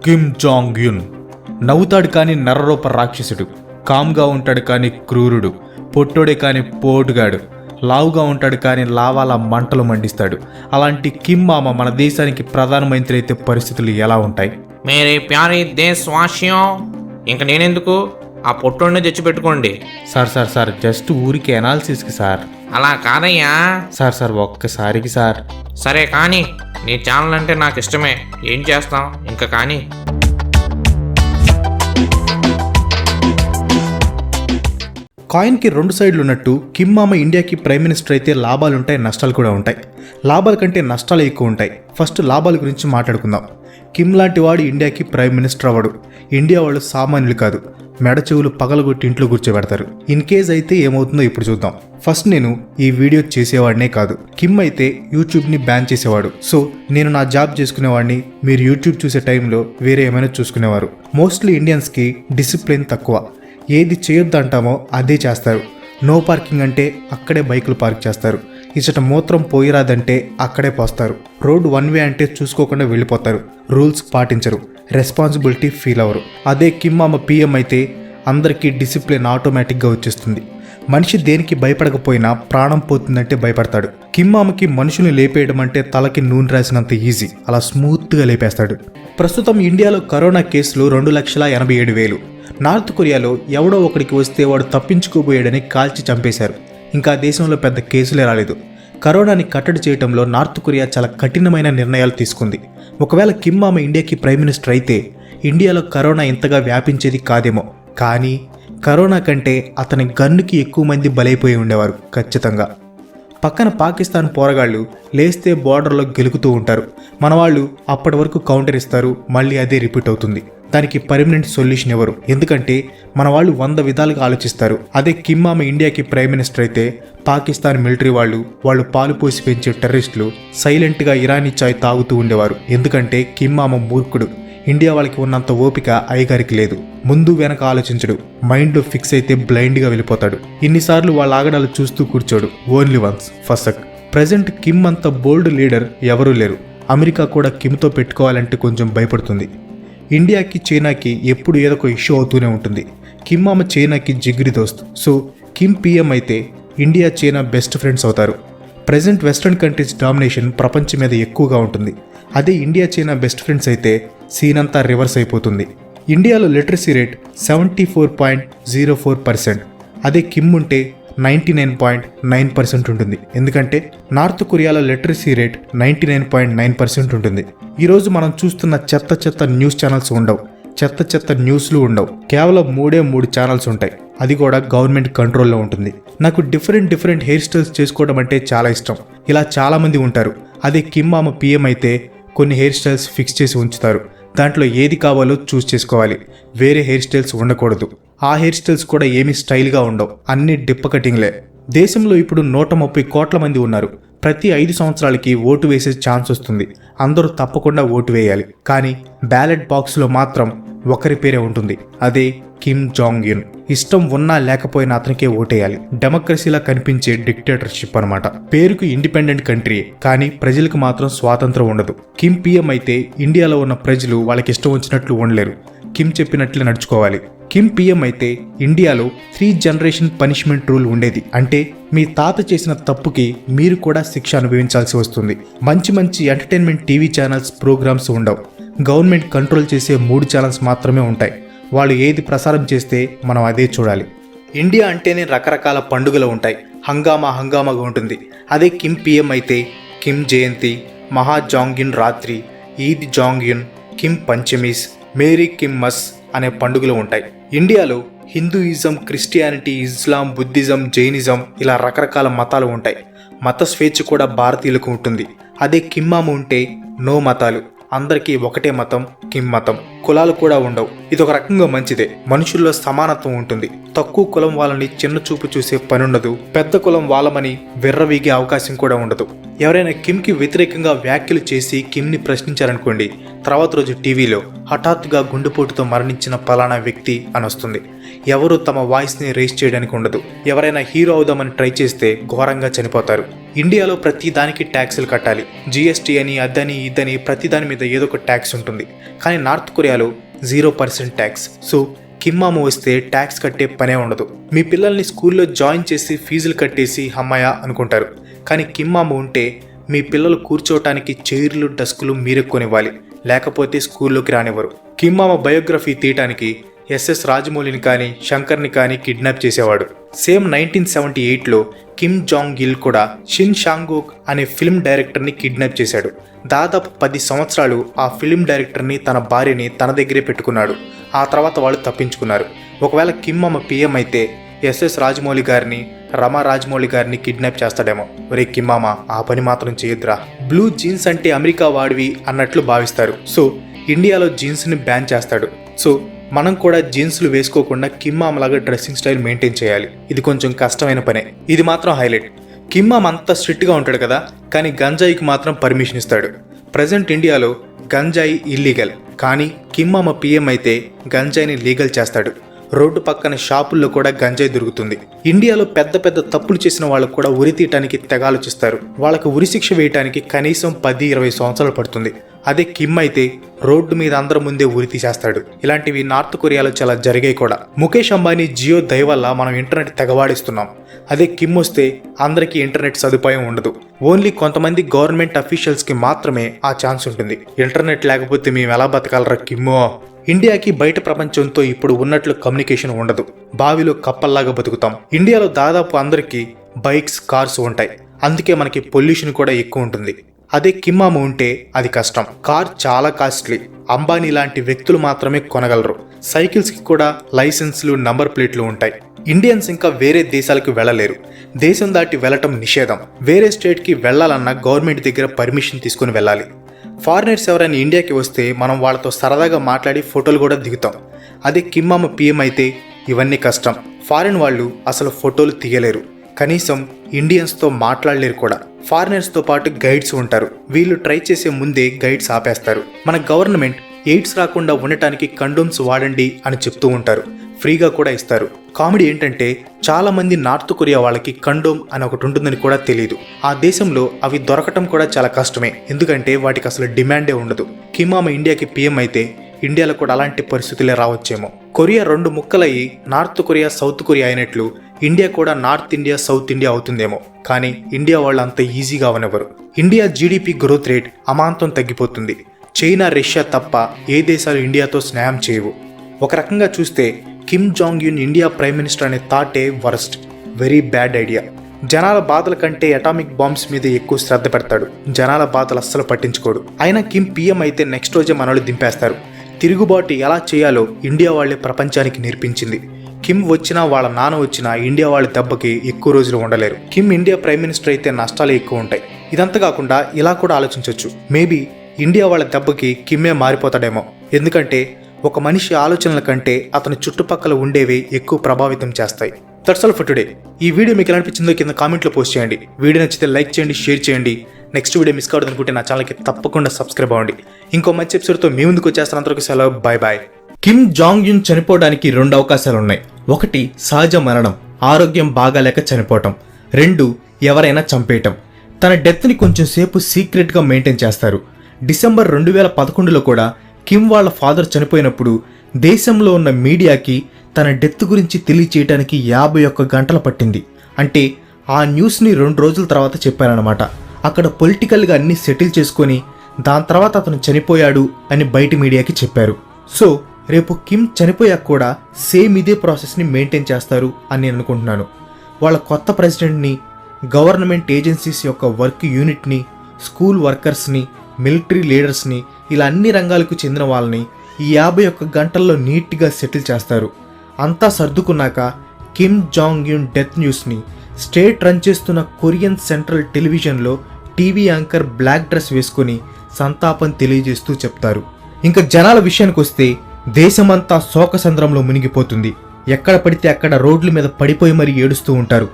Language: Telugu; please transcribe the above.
కిమ్ జాంగ్ యున్ నవ్వుతాడు కానీ నరరూప రాక్షసుడు, కామ్గా ఉంటాడు కానీ క్రూరుడు, పొట్టోడే కానీ పోటుగాడు, లావుగా ఉంటాడు కానీ లావాల మంటలు మండిస్తాడు. అలాంటి కిమ్ మామ మన దేశానికి ప్రధానమంత్రి అయితే పరిస్థితులు ఎలా ఉంటాయి? మేరే ప్యారే దేశవాసియం, ఇంక నేనెందుకు, ఆ పొట్టోడిని తెచ్చిపెట్టుకోండి. సార్ జస్ట్ ఊరికి ఎనాలిసిస్కి సార్. అలా కాదయ్యా. సార్ ఒక్కసారికి సార్. సరే కానీ నీ ఛానల్ అంటే నాకు ఇష్టమే, ఏం చేస్తాం ఇంకా కానీ. కాయిన్కి రెండు సైడ్లు ఉన్నట్టు కిమ్ మామ ఇండియాకి ప్రైమ్ మినిస్టర్ అయితే లాభాలుంటాయి, నష్టాలు కూడా ఉంటాయి. లాభాల కంటే నష్టాలు ఎక్కువ ఉంటాయి. ఫస్ట్ లాభాల గురించి మాట్లాడుకుందాం. కిమ్ లాంటి వాడు ఇండియాకి ప్రైమ్ మినిస్టర్ అవ్వడు. ఇండియా వాళ్ళు సామాన్యులు కాదు, మెడ చెవులు పగలగొట్టి ఇంట్లో కూర్చోబెడతారు. ఇన్ కేస్ అయితే ఏమవుతుందో ఇప్పుడు చూద్దాం. ఫస్ట్ నేను ఈ వీడియో చేసేవాడినే కాదు, కిమ్ అయితే యూట్యూబ్ని బ్యాన్ చేసేవాడు. సో నేను నా జాబ్ చేసుకునేవాడిని, మీరు యూట్యూబ్ చూసే టైంలో వేరే ఏమైనా చూసుకునేవారు. మోస్ట్లీ ఇండియన్స్కి డిసిప్లిన్ తక్కువ. ఏది చేయొద్దు అంటామో అదే చేస్తారు. నో పార్కింగ్ అంటే అక్కడే బైకులు పార్క్ చేస్తారు. ఇచ్చట మూత్రం పోయిరాదంటే అక్కడే పోస్తారు. రోడ్డు వన్ వే అంటే చూసుకోకుండా వెళ్ళిపోతారు. రూల్స్ పాటించరు, రెస్పాన్సిబిలిటీ ఫీల్ అవ్వరు. అదే కిమ్ మామ పిఎం అయితే అందరికీ డిసిప్లిన్ ఆటోమేటిక్గా వచ్చేస్తుంది. మనిషి దేనికి భయపడకపోయినా ప్రాణం పోతుందంటే భయపడతాడు. కిమ్ మామకి మనుషుల్ని లేపేయడం అంటే తలకి నూనె రాసినంత ఈజీ. అలా స్మూత్గా లేపేస్తాడు. ప్రస్తుతం ఇండియాలో కరోనా కేసులు 2,87,000. నార్త్ కొరియాలో ఎవడో ఒకడికి వస్తే వాడు తప్పించుకోబోయాడని కాల్చి చంపేశారు. ఇంకా దేశంలో పెద్ద కేసులే రాలేదు. కరోనాని కట్టడి చేయడంలో నార్త్ కొరియా చాలా కఠినమైన నిర్ణయాలు తీసుకుంది. ఒకవేళ కిమ్ మామ ఇండియాకి ప్రైమ్ మినిస్టర్ అయితే ఇండియాలో కరోనా ఇంతగా వ్యాపించేది కాదేమో. కానీ కరోనా కంటే అతని గన్నుకి ఎక్కువ మంది బలైపోయి ఉండేవారు ఖచ్చితంగా. పక్కన పాకిస్తాన్ పోరగాళ్ళు లేస్తే బోర్డర్లో గెలుకుతూ ఉంటారు. మన వాళ్ళు అప్పటి వరకు కౌంటర్ ఇస్తారు, మళ్ళీ అదే రిపీట్ అవుతుంది. దానికి పర్మనెంట్ సొల్యూషన్ ఎవరు? ఎందుకంటే మన వాళ్ళు 100 విధాలుగా ఆలోచిస్తారు. అదే కిమ్ మామ ఇండియాకి ప్రైమ్ మినిస్టర్ అయితే పాకిస్తాన్ మిలిటరీ వాళ్ళు పాలు పోసి పెంచే టెర్రరిస్టులు సైలెంట్గా ఇరానీ చాయ్ తాగుతూ ఉండేవారు. ఎందుకంటే కిమ్ మామ మూర్ఖుడు. ఇండియా వాళ్ళకి ఉన్నంత ఓపిక అయ్యగారికి లేదు. ముందు వెనక ఆలోచించడు. మైండ్లో ఫిక్స్ అయితే బ్లైండ్గా వెళ్ళిపోతాడు. ఇన్నిసార్లు వాళ్ళ ఆగడాలు చూస్తూ కూర్చోడు. ఓన్లీ వన్స్ ఫసక్. ప్రజెంట్ కిమ్ అంత బోల్డ్ లీడర్ ఎవరూ లేరు. అమెరికా కూడా కిమ్తో పెట్టుకోవాలంటే కొంచెం భయపడుతుంది. ఇండియాకి చైనాకి ఎప్పుడు ఏదో ఒక ఇష్యూ అవుతూనే ఉంటుంది. కిమ్ మామ చైనాకి జిగిరి దోస్త్. సో కిమ్ పిఎం అయితే ఇండియా చైనా బెస్ట్ ఫ్రెండ్స్ అవుతారు. ప్రజెంట్ వెస్ట్రన్ కంట్రీస్ డామినేషన్ ప్రపంచం మీద ఎక్కువగా ఉంటుంది. అదే ఇండియా చైనా బెస్ట్ ఫ్రెండ్స్ అయితే సీన్ అంతా రివర్స్ అయిపోతుంది. ఇండియాలో లిటరసీ రేట్ 74.04%. అదే కిమ్ ఉంటే 99.9% ఉంటుంది. ఎందుకంటే నార్త్ కొరియాలో లిటరసీ రేట్ 99.9% ఉంటుంది. ఈరోజు మనం చూస్తున్న చెత్త న్యూస్ ఛానల్స్ ఉండవు, చెత్త న్యూస్లు ఉండవు. కేవలం 3 ఛానల్స్ ఉంటాయి. అది కూడా గవర్నమెంట్ కంట్రోల్లో ఉంటుంది. నాకు డిఫరెంట్ హెయిర్ స్టైల్స్ చేసుకోవడం అంటే చాలా ఇష్టం. ఇలా చాలామంది ఉంటారు. అదే కిమ్ మామ పిఎం అయితే కొన్ని హెయిర్ స్టైల్స్ ఫిక్స్ చేసి ఉంచుతారు. దాంట్లో ఏది కావాలో చూస్ చేసుకోవాలి. వేరే హెయిర్ స్టైల్స్ ఉండకూడదు. ఆ హెయిర్ స్టైల్స్ కూడా ఏమీ స్టైల్గా ఉండవు, అన్ని డిప్ప కటింగ్లే. దేశంలో ఇప్పుడు 130 కోట్ల మంది ఉన్నారు. ప్రతి 5 సంవత్సరాలకి ఓటు వేసే ఛాన్స్ వస్తుంది. అందరూ తప్పకుండా ఓటు వేయాలి. కానీ బ్యాలెట్ బాక్స్లో మాత్రం ఒకరి పేరే ఉంటుంది. అదే కిమ్ జాంగ్ యున్. ఇష్టం ఉన్నా లేకపోయినా అతనికే ఓటేయాలి. డెమోక్రసీలా కనిపించే డిక్టేటర్షిప్ అనమాట. పేరుకు ఇండిపెండెంట్ కంట్రీ, కానీ ప్రజలకు మాత్రం స్వాతంత్రం ఉండదు. కిమ్ పిఎం అయితే ఇండియాలో ఉన్న ప్రజలు వాళ్ళకి ఇష్టం వచ్చినట్లు ఉండలేరు. కిమ్ చెప్పినట్లే నడుచుకోవాలి. కిమ్ పిఎం అయితే ఇండియాలో 3 జనరేషన్ పనిష్మెంట్ రూల్ ఉండేది. అంటే మీ తాత చేసిన తప్పుకి మీరు కూడా శిక్ష అనుభవించాల్సి వస్తుంది. మంచి ఎంటర్టైన్మెంట్ టీవీ ఛానల్స్ ప్రోగ్రామ్స్ ఉండవు. గవర్నమెంట్ కంట్రోల్ చేసే 3 ఛానల్స్ మాత్రమే ఉంటాయి. వాళ్ళు ఏది ప్రసారం చేస్తే మనం అదే చూడాలి. ఇండియా అంటేనే రకరకాల పండుగలు ఉంటాయి. హంగామాగా ఉంటుంది. అదే కిమ్ పిఎం అయితే కిమ్ జయంతి, మహా జాంగ్ యున్ రాత్రి, ఈద్ జాంగ్ యున్, కిమ్ పంచమీస్, మేరీ కిమ్ మస్ అనే పండుగలు ఉంటాయి. ఇండియాలో Hinduism, Christianity, Islam, Buddhism, Jainism ఇలా రకరకాల మతాలు ఉంటాయి. మత స్వేచ్ఛ కూడా భారతీయులకు ఉంటుంది. అదే కిమ్ మామ ఉంటే నో మతాలు, అందరికీ ఒకటే మతం, కిమ్ మతం. కులాలు కూడా ఉండవు. ఇదొక రకంగా మంచిదే. మనుషుల్లో సమానత్వం ఉంటుంది. తక్కువ కులం వాళ్ళని చిన్న చూపు చూసే పనుండదు. పెద్ద కులం వాళ్ళమని విర్రవీగే అవకాశం కూడా ఉండదు. ఎవరైనా కిమ్కి వ్యతిరేకంగా వ్యాఖ్యలు చేసి కిమ్ని ప్రశ్నించారనుకోండి, తర్వాత రోజు టీవీలో హఠాత్తుగా గుండెపోటుతో మరణించిన పలానా వ్యక్తి అని వస్తుంది. ఎవరు తమ వాయిస్ని రేస్ చేయడానికి ఉండదు. ఎవరైనా హీరో అవుదామని ట్రై చేస్తే ఘోరంగా చనిపోతారు. ఇండియాలో ప్రతి దానికి ట్యాక్సులు కట్టాలి. జిఎస్టీ అని అదని ఇదని ప్రతి దాని మీద ఏదో ఒక ట్యాక్స్ ఉంటుంది. కానీ నార్త్ కొరియాలో 0% ట్యాక్స్. సో కిమ్ మామ వస్తే ట్యాక్స్ కట్టే పనే ఉండదు. మీ పిల్లల్ని స్కూల్లో జాయిన్ చేసి ఫీజులు కట్టేసి హమ్మయ్య అనుకుంటారు. కానీ కిమ్ మామ ఉంటే మీ పిల్లలు కూర్చోవటానికి చైర్లు డస్కులు మీరే కొనివ్వాలి, లేకపోతే స్కూల్లోకి రానివ్వరు. కిమ్ మామ బయోగ్రఫీ తీయటానికి ఎస్ఎస్ రాజమౌళిని కానీ శంకర్ని కానీ కిడ్నాప్ చేసేవాడు. సేమ్ 1978లో కిమ్ జాంగ్ ఇల్ కూడా షిన్ షాంగోక్ అనే ఫిల్మ్ డైరెక్టర్ని కిడ్నాప్ చేశాడు. దాదాపు 10 సంవత్సరాలు ఆ ఫిల్మ్ డైరెక్టర్ని తన భార్యని తన దగ్గరే పెట్టుకున్నాడు. ఆ తర్వాత వాళ్ళు తప్పించుకున్నారు. ఒకవేళ కిమ్ మామ పిఎం అయితే ఎస్ఎస్ రాజమౌళి గారిని రమా రాజమౌళి గారిని కిడ్నాప్ చేస్తాడేమో. ఒరే కిమ్ మామ ఆ పని మాత్రం చేయొద్దురా. బ్లూ జీన్స్ అంటే అమెరికా వాడివి అన్నట్లు భావిస్తారు. సో ఇండియాలో జీన్స్ని బ్యాన్ చేస్తాడు. సో మనం కూడా జీన్స్లు వేసుకోకుండా కిమ్ మామలాగా డ్రెస్సింగ్ స్టైల్ మెయింటైన్ చేయాలి. ఇది కొంచెం కష్టమైన పనే. ఇది మాత్రం హైలైట్. కిమ్ మామ అంతా స్ట్రిక్ట్గా ఉంటాడు కదా, కానీ గంజాయికి మాత్రం పర్మిషన్ ఇస్తాడు. ప్రజెంట్ ఇండియాలో గంజాయి ఇల్లీగల్, కానీ కిమ్ మామ పిఎం అయితే గంజాయిని లీగల్ చేస్తాడు. రోడ్డు పక్కన షాపుల్లో కూడా గంజాయి దొరుకుతుంది. ఇండియాలో పెద్ద పెద్ద తప్పులు చేసిన వాళ్ళకు కూడా ఉరి తీయటానికి తెగ ఆలోచిస్తారు. వాళ్ళకు ఉరి శిక్ష వేయటానికి కనీసం 10-20 సంవత్సరాలు పడుతుంది. అదే కిమ్ అయితే రోడ్డు మీద అందరి ముందే ఉరి తీసేస్తాడు. ఇలాంటివి నార్త్ కొరియాలో చాలా జరిగాయి కూడా. ముఖేష్ అంబానీ జియో దయ వల్ల మనం ఇంటర్నెట్ తెగవాడిస్తున్నాం. అదే కిమ్ వస్తే అందరికీ ఇంటర్నెట్ సదుపాయం ఉండదు. ఓన్లీ కొంతమంది గవర్నమెంట్ అఫీషియల్స్కి మాత్రమే ఆ ఛాన్స్ ఉంటుంది. ఇంటర్నెట్ లేకపోతే మేము ఎలా బతకాలరా కిమ్మో. ఇండియాకి బయట ప్రపంచంతో ఇప్పుడు ఉన్నట్లు కమ్యూనికేషన్ ఉండదు. బావిలో కప్పల్లాగా బతుకుతాం. ఇండియాలో దాదాపు అందరికీ బైక్స్, కార్స్ ఉంటాయి. అందుకే మనకి పొల్యూషన్ కూడా ఎక్కువ ఉంటుంది. అదే కిమ్ మామ ఉంటే అది కష్టం. కార్ చాలా కాస్ట్లీ. అంబానీ లాంటి వ్యక్తులు మాత్రమే కొనగలరు. సైకిల్స్కి కూడా లైసెన్స్లు, నంబర్ ప్లేట్లు ఉంటాయి. ఇండియన్స్ ఇంకా వేరే దేశాలకు వెళ్ళలేరు. దేశం దాటి వెళ్ళటం నిషేధం. వేరే స్టేట్కి వెళ్ళాలన్నా గవర్నమెంట్ దగ్గర పర్మిషన్ తీసుకుని వెళ్ళాలి. ఫారినర్స్ ఎవరైనా ఇండియాకి వస్తే మనం వాళ్ళతో సరదాగా మాట్లాడి ఫోటోలు కూడా దిగుతాం. అదే కిమ్ మామ పిఎం అయితే ఇవన్నీ కష్టం. ఫారిన్ వాళ్ళు అసలు ఫోటోలు తీయలేరు, కనీసం ఇండియన్స్తో మాట్లాడలేరు కూడా. ఫారినర్స్తో పాటు గైడ్స్ ఉంటారు. వీళ్ళు ట్రై చేసే ముందే గైడ్స్ ఆపేస్తారు. మన గవర్నమెంట్ ఎయిడ్స్ రాకుండా ఉండటానికి కండోమ్స్ వాడండి అని చెప్తూ ఉంటారు. ఫ్రీగా కూడా ఇస్తారు. కామెడీ ఏంటంటే చాలా మంది నార్త్ కొరియా వాళ్ళకి కండోమ్ అని ఒకటి ఉంటుందని కూడా తెలియదు. ఆ దేశంలో అవి దొరకటం కూడా చాలా కష్టమే, ఎందుకంటే వాటికి అసలు డిమాండే ఉండదు. కిమ్ మామ ఇండియాకి పిఎం అయితే ఇండియాలో కూడా అలాంటి పరిస్థితులే రావచ్చేమో. కొరియా 2 ముక్కలయ్యి నార్త్ కొరియా, సౌత్ కొరియా అయినట్లు ఇండియా కూడా నార్త్ ఇండియా, సౌత్ ఇండియా అవుతుందేమో. కానీ ఇండియా వాళ్ళు అంత ఈజీగా అవనివ్వరు. ఇండియా జీడిపి గ్రోత్ రేట్ అమాంతం తగ్గిపోతుంది. చైనా, రష్యా తప్ప ఏ దేశాలు ఇండియాతో స్నేహం చేయవు. ఒక రకంగా చూస్తే Kim Jong Un India prime minister అనే థాటే వరస్ట్, వెరీ బ్యాడ్ ఐడియా. జనాల బాధల కంటే అటామిక్ బాంబ్స్ మీద ఎక్కువ శ్రద్ధ పెడతాడు. జనాల బాధలు అస్సలు పట్టించుకోడు. అయినా కిమ్ పిఎం అయితే నెక్స్ట్ రోజే మనోళ్ళు దింపేస్తారు. తిరుగుబాటు ఎలా చేయాలో ఇండియా వాళ్లే ప్రపంచానికి నేర్పించింది. కిమ్ వచ్చినా వాళ్ళ నాన్న వచ్చినా ఇండియా వాళ్ళ దెబ్బకి ఎక్కువ రోజులు ఉండలేరు. కిమ్ ఇండియా ప్రైమ్ మినిస్టర్ అయితే నష్టాలు ఎక్కువ ఉంటాయి. ఇదంతా కాకుండా ఇలా కూడా ఆలోచించవచ్చు, మేబీ ఇండియా వాళ్ళ దెబ్బకి కిమ్మే మారిపోతాడేమో. ఎందుకంటే ఒక మనిషి ఆలోచనల కంటే అతని చుట్టుపక్కల ఉండేవి ఎక్కువ ప్రభావితం చేస్తాయి. That's all for today. ఈ వీడియో మీకు ఎలా అనిపించిందో కింద కామెంట్లో పోస్ట్ చేయండి. వీడియో నచ్చితే లైక్ చేయండి, షేర్ చేయండి. నెక్స్ట్ వీడియో మిస్ కావద్దు అనుకుంటే నా ఛానల్కి తప్పకుండా సబ్స్క్రైబ్ అవ్వండి. ఇంకో మంచి ఎపిసోడ్తో మీ ముందుకు వచ్చేస్తాను. అంతవరకు సెలవు, bye bye. Kim Jong Un చనిపోవడానికి 2 అవకాశాలు ఉన్నాయి. 1 సహజ మరణం, ఆరోగ్యం బాగాలేక చనిపోవటం. 2 ఎవరైనా చంపేయటం. తన డెత్ని కొంచెం సేపు సీక్రెట్గా మెయింటైన్ చేస్తారు. డిసెంబర్ 2011లో కూడా కిమ్ వాళ్ళ ఫాదర్ చనిపోయినప్పుడు దేశంలో ఉన్న మీడియాకి తన డెత్ గురించి తెలియచేయడానికి 51 గంటలు పట్టింది. అంటే ఆ న్యూస్ని 2 రోజుల తర్వాత చెప్పారనమాట. అక్కడ పొలిటికల్గా అన్ని సెటిల్ చేసుకొని దాని తర్వాత అతను చనిపోయాడు అని బయట మీడియాకి చెప్పారు. సో రేపు కిమ్ చనిపోయాక కూడా సేమ్ ఇదే ప్రాసెస్ని మెయింటైన్ చేస్తారు అని నేను అనుకుంటున్నాను. వాళ్ళ కొత్త ప్రెసిడెంట్ని, గవర్నమెంట్ ఏజెన్సీస్ యొక్క వర్క్ యూనిట్ని, స్కూల్ వర్కర్స్ని, మిలిటరీ లీడర్స్ని, ఇలా అన్ని రంగాలకు చెందిన వాళ్ళని ఈ 51 గంటల్లో నీట్గా సెటిల్ చేస్తారు. అంతా సర్దుకున్నాక కిమ్ జాంగ్ యున్ డెత్ న్యూస్ని స్టేట్ రన్ చేస్తున్న కొరియన్ సెంట్రల్ టెలివిజన్లో టీవీ యాంకర్ బ్లాక్ డ్రెస్ వేసుకొని సంతాపం తెలియజేస్తూ చెప్తారు. ఇంకా జనాల విషయానికి వస్తే దేశమంతా శోకసంద్రంలో మునిగిపోతుంది. ఎక్కడ పడితే అక్కడ రోడ్ల మీద పడిపోయి మరీ ఏడుస్తూ ఉంటారు.